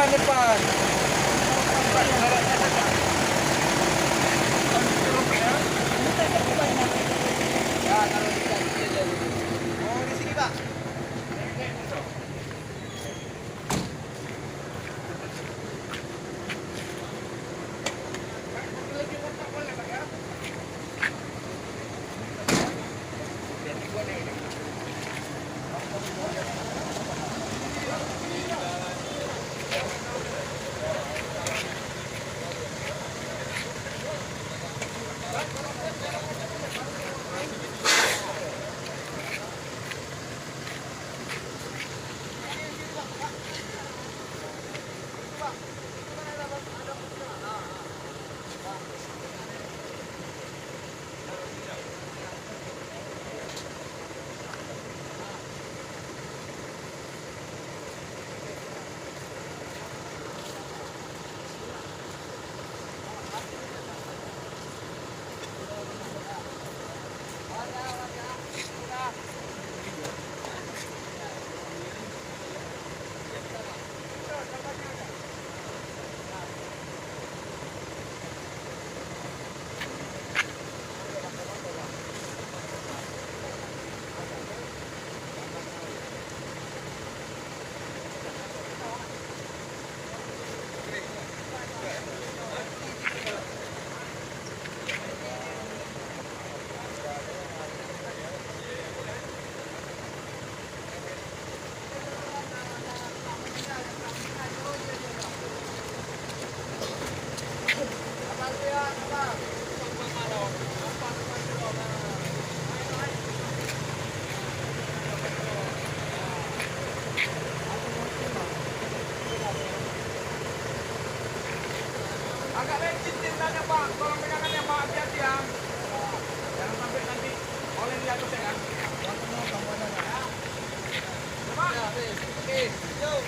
Depan. Oh, di sini, Pak. Agak licin tintanya, Pak. Tolong pegangannya, Pak. Hati-hati ya. Jangan sampai nanti oleh dia tuh ya. Pak. Oke. Yuk.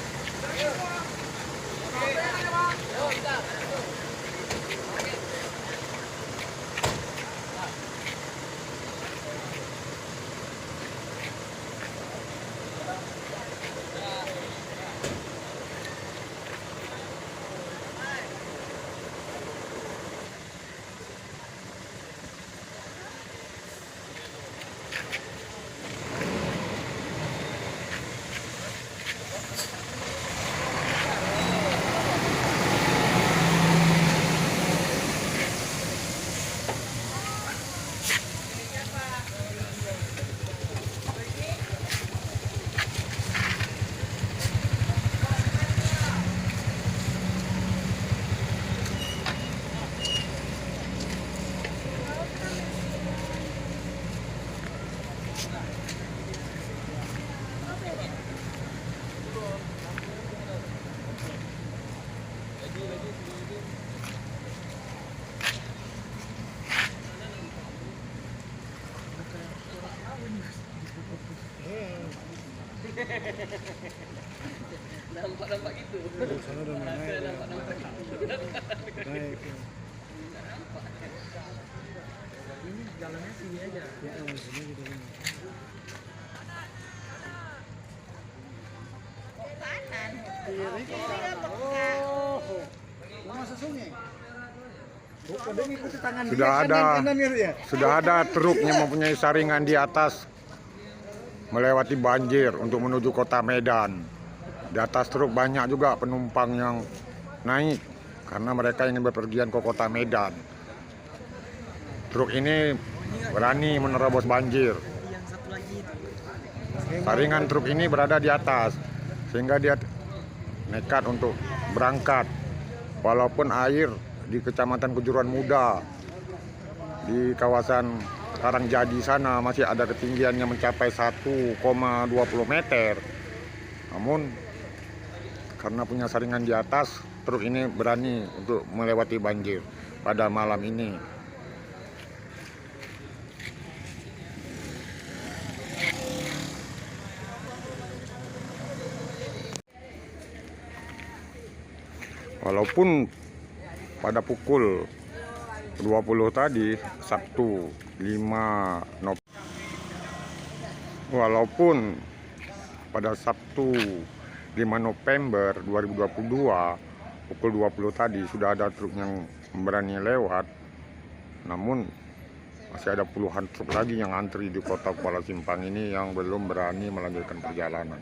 Nampak gitu. Ini jalannya sini aja. Ya, sini gitu. Kanan. Sudah ada truk yang mempunyai saringan di atas melewati banjir untuk menuju kota Medan. Di atas truk banyak juga penumpang yang naik karena mereka ingin berpergian ke kota Medan. Truk ini berani menerobos banjir. Saringan truk ini berada di atas sehingga dia nekat untuk berangkat. Walaupun air di Kecamatan Kejuruan Muda di kawasan Karangjadi sana masih ada ketinggiannya mencapai 1,20 meter. Namun karena punya saringan di atas, truk ini berani untuk melewati banjir pada malam ini. Walaupun pada pukul 20 tadi, Sabtu 5 November, walaupun pada Sabtu 5 November 2022 pukul 20 tadi sudah ada truk yang berani lewat, namun masih ada puluhan truk lagi yang antri di kota Kuala Simpang ini yang belum berani melanjutkan perjalanan.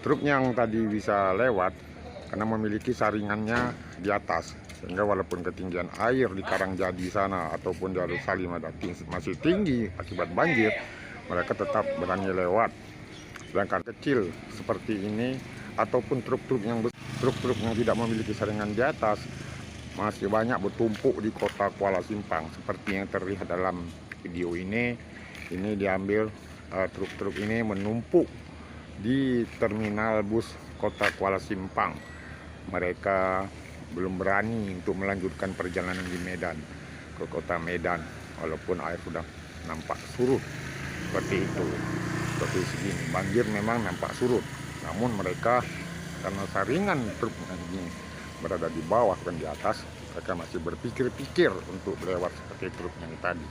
Truk yang tadi bisa lewat karena memiliki saringannya di atas, sehingga walaupun ketinggian air di Karangjadi sana ataupun jalur Salimadati masih tinggi akibat banjir, mereka tetap berani lewat. Sedangkan kecil seperti ini ataupun truk-truk yang tidak memiliki saringan di atas masih banyak bertumpuk di kota Kuala Simpang seperti yang terlihat dalam video ini. Ini diambil truk-truk ini menumpuk di terminal bus kota Kuala Simpang. Mereka belum berani untuk melanjutkan perjalanan di Medan, ke kota Medan, walaupun air sudah nampak surut seperti itu. Seperti segini, banjir memang nampak surut, namun mereka karena saringan truk ini berada di bawah bukan di atas, mereka masih berpikir-pikir untuk lewat seperti truk yang tadi.